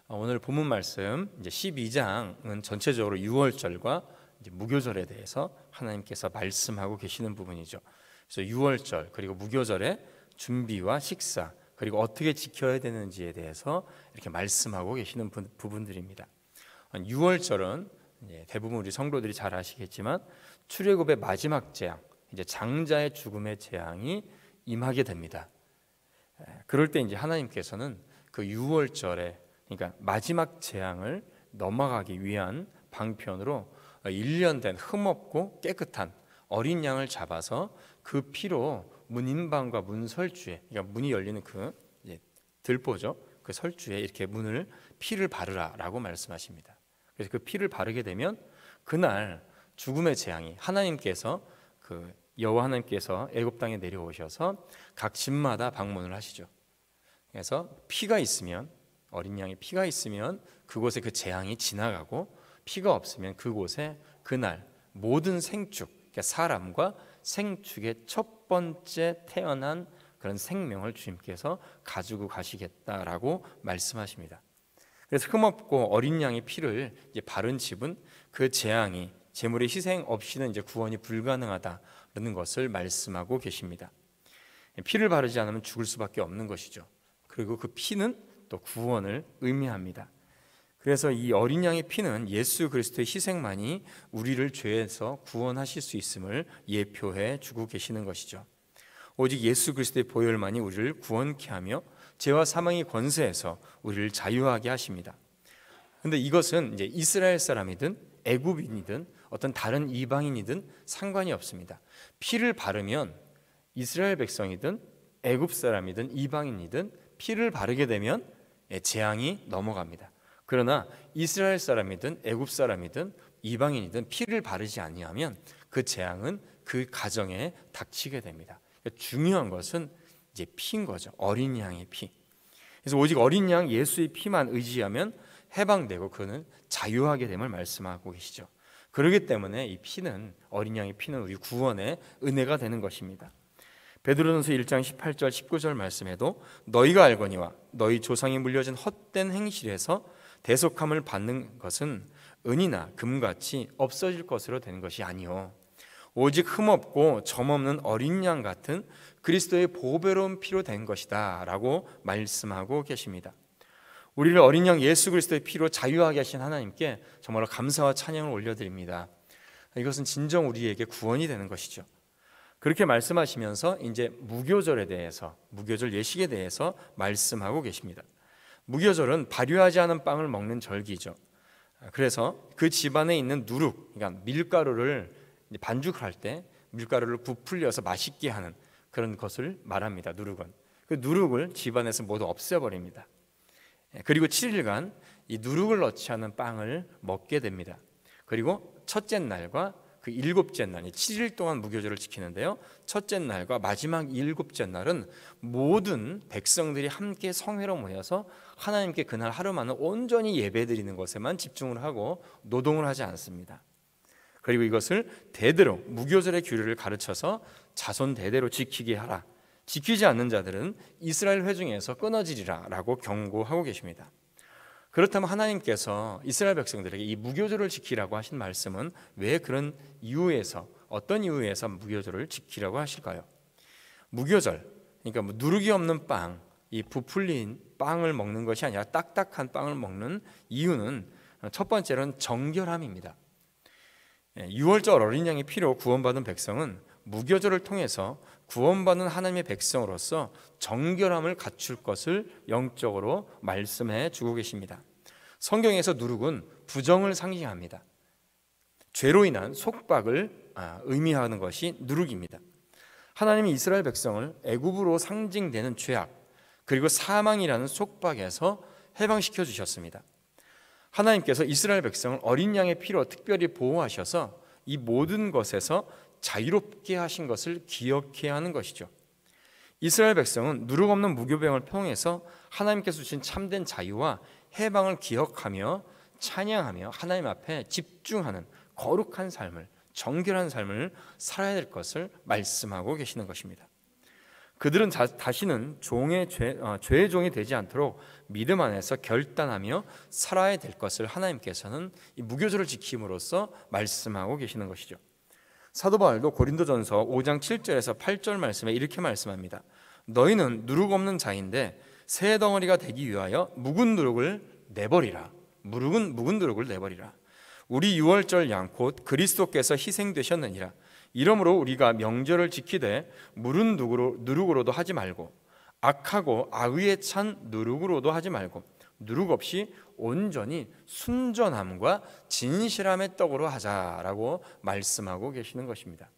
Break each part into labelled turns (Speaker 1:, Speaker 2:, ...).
Speaker 1: 오늘 본문 말씀 이제 12장은 전체적으로 유월절과 이제 무교절에 대해서 하나님께서 말씀하고 계시는 부분이죠. 그래서 유월절 그리고 무교절의 준비와 식사 그리고 어떻게 지켜야 되는지에 대해서 이렇게 말씀하고 계시는 부분들입니다. 유월절은 대부분 우리 성도들이 잘 아시겠지만 출애굽의 마지막 재앙, 이제 장자의 죽음의 재앙이 임하게 됩니다. 그럴 때 이제 하나님께서는 그 유월절에 그러니까 마지막 재앙을 넘어가기 위한 방편으로 1년 된 흠없고 깨끗한 어린 양을 잡아서 그 피로 문인방과 문설주에, 그러니까 문이 열리는 그 들보죠. 그 설주에 이렇게 피를 바르라라고 말씀하십니다. 그래서 그 피를 바르게 되면 그날 죽음의 재앙이 하나님께서 여호와 하나님께서 애굽 땅에 내려오셔서 각 집마다 방문을 하시죠. 그래서 피가 있으면 어린 양의 피가 있으면 그곳에 그 재앙이 지나가고 피가 없으면 그곳에 그날 모든 생축, 그러니까 사람과 생축의 첫 번째 태어난 그런 생명을 주님께서 가지고 가시겠다라고 말씀하십니다. 그래서 흠없고 어린 양의 피를 이제 바른 집은 그 재앙이 제물의 희생 없이는 이제 구원이 불가능하다는 것을 말씀하고 계십니다. 피를 바르지 않으면 죽을 수밖에 없는 것이죠. 그리고 그 피는 또 구원을 의미합니다. 그래서 이 어린 양의 피는 예수 그리스도의 희생만이 우리를 죄에서 구원하실 수 있음을 예표해 주고 계시는 것이죠. 오직 예수 그리스도의 보혈만이 우리를 구원케 하며 죄와 사망의 권세에서 우리를 자유하게 하십니다. 그런데 이것은 이제 이스라엘 사람이든 애굽인이든 어떤 다른 이방인이든 상관이 없습니다. 피를 바르면 이스라엘 백성이든 애굽 사람이든 이방인이든 피를 바르게 되면 재앙이 넘어갑니다. 그러나 이스라엘 사람이든 애굽 사람이든 이방인이든 피를 바르지 아니하면 그 재앙은 그 가정에 닥치게 됩니다. 중요한 것은 이제 피인 거죠. 어린 양의 피. 그래서 오직 어린 양 예수의 피만 의지하면 해방되고 그는 자유하게 됨을 말씀하고 계시죠. 그렇기 때문에 이 피는 어린 양의 피는 우리 구원의 은혜가 되는 것입니다. 베드로전서 1장 18절 19절 말씀에도 너희가 알거니와 너희 조상이 물려진 헛된 행실에서 대속함을 받는 것은 은이나 금같이 없어질 것으로 되는 것이 아니요 오직 흠없고 점없는 어린 양 같은 그리스도의 보배로운 피로 된 것이다 라고 말씀하고 계십니다. 우리를 어린 양 예수 그리스도의 피로 자유하게 하신 하나님께 정말로 감사와 찬양을 올려드립니다. 이것은 진정 우리에게 구원이 되는 것이죠. 그렇게 말씀하시면서 이제 무교절에 대해서, 무교절 예식에 대해서 말씀하고 계십니다. 무교절은 발효하지 않은 빵을 먹는 절기죠. 그래서 그 집안에 있는 누룩, 그러니까 밀가루를 반죽할 때 밀가루를 부풀려서 맛있게 하는 그런 것을 말합니다. 누룩은 그 누룩을 집안에서 모두 없애버립니다. 그리고 7일간 이 누룩을 넣지 않은 빵을 먹게 됩니다. 그리고 첫째 날과 그 일곱째 날, 7일 동안 무교절을 지키는데요. 첫째 날과 마지막 일곱째 날은 모든 백성들이 함께 성회로 모여서 하나님께 그날 하루만은 온전히 예배드리는 것에만 집중을 하고 노동을 하지 않습니다. 그리고 이것을 대대로 무교절의 규례를 가르쳐서 자손 대대로 지키게 하라. 지키지 않는 자들은 이스라엘 회중에서 끊어지리라 라고 경고하고 계십니다. 그렇다면 하나님께서 이스라엘 백성들에게 이 무교절을 지키라고 하신 말씀은 왜 그런 이유에서 어떤 이유에서 무교절을 지키라고 하실까요? 무교절, 그러니까 누룩이 없는 빵, 이 부풀린 빵을 먹는 것이 아니라 딱딱한 빵을 먹는 이유는 첫 번째로는 정결함입니다. 유월절 어린 양의 피로 구원받은 백성은 무교절을 통해서 구원받는 하나님의 백성으로서 정결함을 갖출 것을 영적으로 말씀해 주고 계십니다. 성경에서 누룩은 부정을 상징합니다. 죄로 인한 속박을 의미하는 것이 누룩입니다. 하나님이 이스라엘 백성을 애굽으로 상징되는 죄악 그리고 사망이라는 속박에서 해방시켜 주셨습니다. 하나님께서 이스라엘 백성을 어린 양의 피로 특별히 보호하셔서 이 모든 것에서 자유롭게 하신 것을 기억해야 하는 것이죠. 이스라엘 백성은 누룩 없는 무교병을 통해서 하나님께서 주신 참된 자유와 해방을 기억하며 찬양하며 하나님 앞에 집중하는 거룩한 삶을, 정결한 삶을 살아야 될 것을 말씀하고 계시는 것입니다. 그들은 다시는 죄의 종이 되지 않도록 믿음 안에서 결단하며 살아야 될 것을 하나님께서는 이 무교절을 지킴으로써 말씀하고 계시는 것이죠. 사도 바울도 고린도전서 5장 7절에서 8절 말씀에 이렇게 말씀합니다. 너희는 누룩 없는 자인데 새 덩어리가 되기 위하여 묵은 누룩을 내버리라. 묵은 누룩을 내버리라. 우리 유월절 양 곧 그리스도께서 희생되셨느니라. 이러므로 우리가 명절을 지키되 무른 누룩으로도 하지 말고 악하고 악의에 찬 누룩으로도 하지 말고 누룩 없이 온전히 순전함과 진실함의 떡으로 하자라고 말씀하고 계시는 것입니다.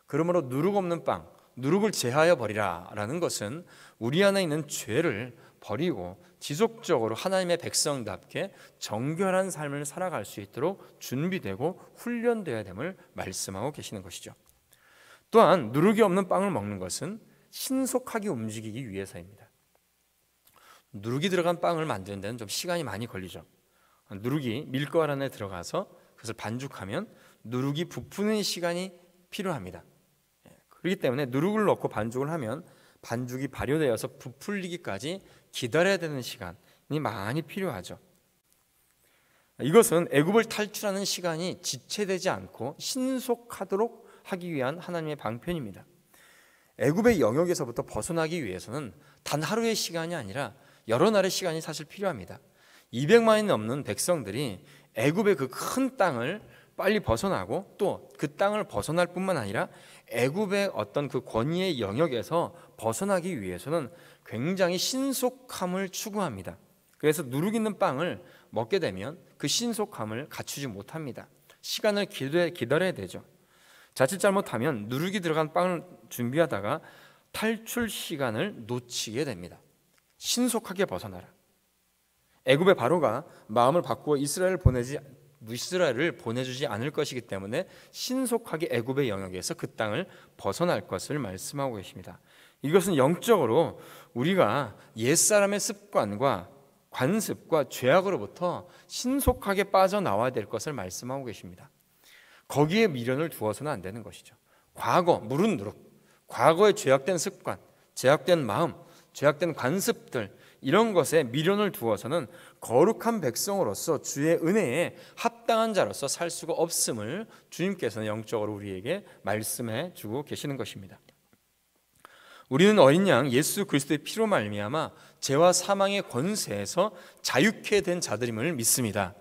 Speaker 1: 그러므로 누룩 없는 빵, 누룩을 제하여 버리라라는 것은 우리 안에 있는 죄를 버리고 지속적으로 하나님의 백성답게 정결한 삶을 살아갈 수 있도록 준비되고 훈련되어야 됨을 말씀하고 계시는 것이죠. 또한 누룩이 없는 빵을 먹는 것은 신속하게 움직이기 위해서입니다. 누룩이 들어간 빵을 만드는 데는 좀 시간이 많이 걸리죠. 누룩이 밀가루 안에 들어가서 그것을 반죽하면 누룩이 부푸는 시간이 필요합니다. 그렇기 때문에 누룩을 넣고 반죽을 하면 반죽이 발효되어서 부풀리기까지 기다려야 되는 시간이 많이 필요하죠. 이것은 애굽을 탈출하는 시간이 지체되지 않고 신속하도록 하기 위한 하나님의 방편입니다. 애굽의 영역에서부터 벗어나기 위해서는 단 하루의 시간이 아니라 여러 날의 시간이 사실 필요합니다. 200만이 넘는 백성들이 애굽의 그 큰 땅을 빨리 벗어나고 또 그 땅을 벗어날 뿐만 아니라 애굽의 어떤 그 권위의 영역에서 벗어나기 위해서는 굉장히 신속함을 추구합니다. 그래서 누룩 있는 빵을 먹게 되면 그 신속함을 갖추지 못합니다. 시간을 기다려야 되죠. 자칫 잘못하면 누룩이 들어간 빵을 준비하다가 탈출 시간을 놓치게 됩니다. 신속하게 벗어나라. 애굽의 바로가 마음을 바꾸어 이스라엘을 보내주지 않을 것이기 때문에 신속하게 애굽의 영역에서 그 땅을 벗어날 것을 말씀하고 계십니다. 이것은 영적으로 우리가 옛사람의 습관과 관습과 죄악으로부터 신속하게 빠져나와야 될 것을 말씀하고 계십니다. 거기에 미련을 두어서는 안 되는 것이죠. 과거, 무른 누룩, 과거의 죄악된 습관, 죄악된 마음, 죄악된 관습들, 이런 것에 미련을 두어서는 거룩한 백성으로서 주의 은혜에 합당한 자로서 살 수가 없음을 주님께서는 영적으로 우리에게 말씀해 주고 계시는 것입니다. 우리는 어린 양 예수 그리스도의 피로 말미암아 죄와 사망의 권세에서 자유케 된 자들임을 믿습니다.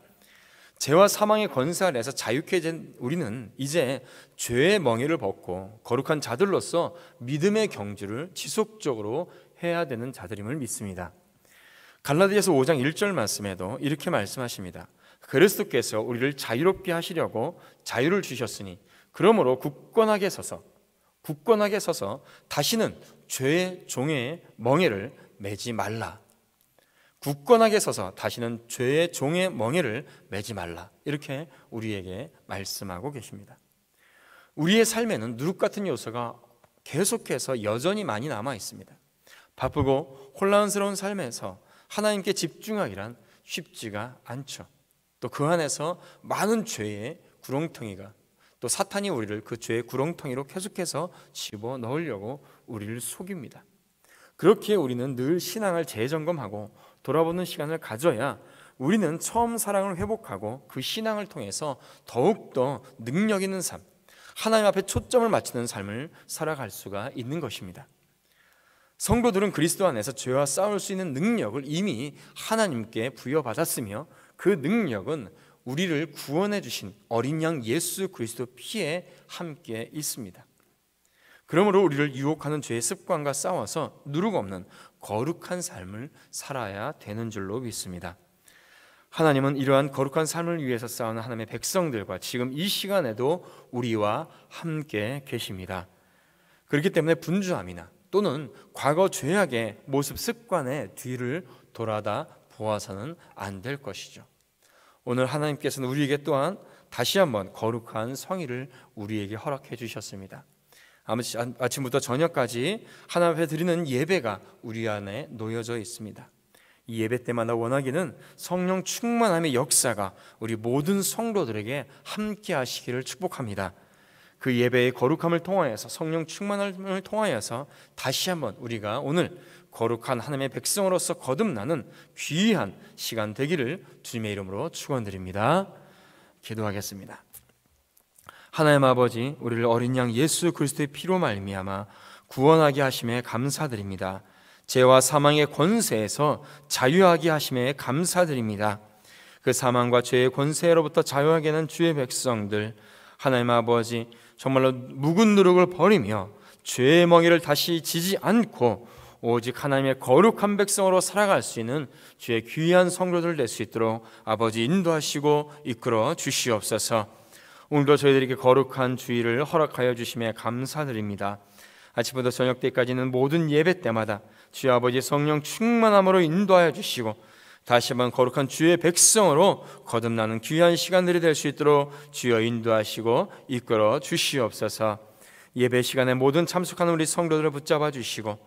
Speaker 1: 죄와 사망의 권세 아래에서 자유케 된 우리는 이제 죄의 멍에를 벗고 거룩한 자들로서 믿음의 경주를 지속적으로 해야 되는 자들임을 믿습니다. 갈라디아서 5장 1절 말씀에도 이렇게 말씀하십니다. 그리스도께서 우리를 자유롭게 하시려고 자유를 주셨으니 그러므로 굳건하게 서서 다시는 죄의 종의 멍에를 매지 말라. 굳건하게 서서 다시는 죄의 종의 멍에를 매지 말라. 이렇게 우리에게 말씀하고 계십니다. 우리의 삶에는 누룩 같은 요소가 계속해서 여전히 많이 남아 있습니다. 바쁘고 혼란스러운 삶에서 하나님께 집중하기란 쉽지가 않죠. 또 그 안에서 많은 죄의 구렁텅이가 또 사탄이 우리를 그 죄의 구렁텅이로 계속해서 집어넣으려고 우리를 속입니다. 그렇게 우리는 늘 신앙을 재점검하고 돌아보는 시간을 가져야 우리는 처음 사랑을 회복하고 그 신앙을 통해서 더욱더 능력 있는 삶, 하나님 앞에 초점을 맞추는 삶을 살아갈 수가 있는 것입니다. 성도들은 그리스도 안에서 죄와 싸울 수 있는 능력을 이미 하나님께 부여받았으며 그 능력은 우리를 구원해 주신 어린 양 예수 그리스도 피에 함께 있습니다. 그러므로 우리를 유혹하는 죄의 습관과 싸워서 누룩 없는 거룩한 삶을 살아야 되는 줄로 믿습니다. 하나님은 이러한 거룩한 삶을 위해서 싸우는 하나님의 백성들과 지금 이 시간에도 우리와 함께 계십니다. 그렇기 때문에 분주함이나 또는 과거 죄악의 모습 습관의 뒤를 돌아다 보아서는 안 될 것이죠. 오늘 하나님께서는 우리에게 또한 다시 한번 거룩한 성의를 우리에게 허락해 주셨습니다. 아침부터 저녁까지 하나님 앞에 드리는 예배가 우리 안에 놓여져 있습니다. 이 예배 때마다 원하기는 성령 충만함의 역사가 우리 모든 성도들에게 함께 하시기를 축복합니다. 그 예배의 거룩함을 통하여서 성령 충만함을 통하여서 다시 한번 우리가 오늘 거룩한 하나님의 백성으로서 거듭나는 귀한 시간 되기를 주님의 이름으로 축원드립니다. 기도하겠습니다. 하나님 아버지, 우리를 어린 양 예수 그리스도의 피로 말미암아 구원하게 하심에 감사드립니다. 죄와 사망의 권세에서 자유하게 하심에 감사드립니다. 그 사망과 죄의 권세로부터 자유하게 하는 주의 백성들, 하나님 아버지, 정말로 묵은 누룩을 버리며 죄의 멍에를 다시 지지 않고 오직 하나님의 거룩한 백성으로 살아갈 수 있는 주의 귀한 성도들 될 수 있도록 아버지 인도하시고 이끌어 주시옵소서. 오늘도 저희들에게 거룩한 주일을 허락하여 주심에 감사드립니다. 아침부터 저녁 때까지는 모든 예배 때마다 주의 아버지 성령 충만함으로 인도하여 주시고 다시 한번 거룩한 주의 백성으로 거듭나는 귀한 시간들이 될 수 있도록 주여 인도하시고 이끌어 주시옵소서. 예배 시간에 모든 참석하는 우리 성도들을 붙잡아 주시고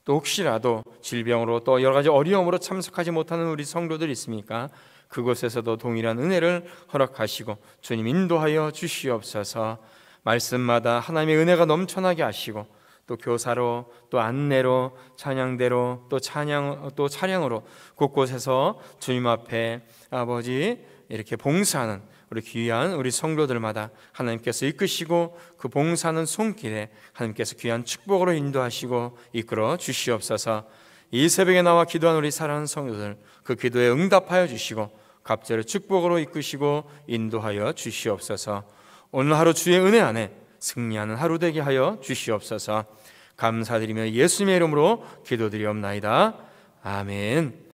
Speaker 1: 또 혹시라도 질병으로 또 여러 가지 어려움으로 참석하지 못하는 우리 성도들이 있습니까? 그곳에서도 동일한 은혜를 허락하시고 주님 인도하여 주시옵소서. 말씀마다 하나님의 은혜가 넘쳐나게 하시고 또 교사로 또 안내로 찬양대로 또 차량으로 곳곳에서 주님 앞에 아버지 이렇게 봉사하는 우리 귀한 우리 성도들마다 하나님께서 이끄시고 그 봉사하는 손길에 하나님께서 귀한 축복으로 인도하시고 이끌어 주시옵소서. 이 새벽에 나와 기도한 우리 사랑하는 성도들 그 기도에 응답하여 주시고 갑절의 축복으로 이끄시고 인도하여 주시옵소서. 오늘 하루 주의 은혜 안에 승리하는 하루 되게 하여 주시옵소서. 감사드리며 예수님의 이름으로 기도드리옵나이다. 아멘.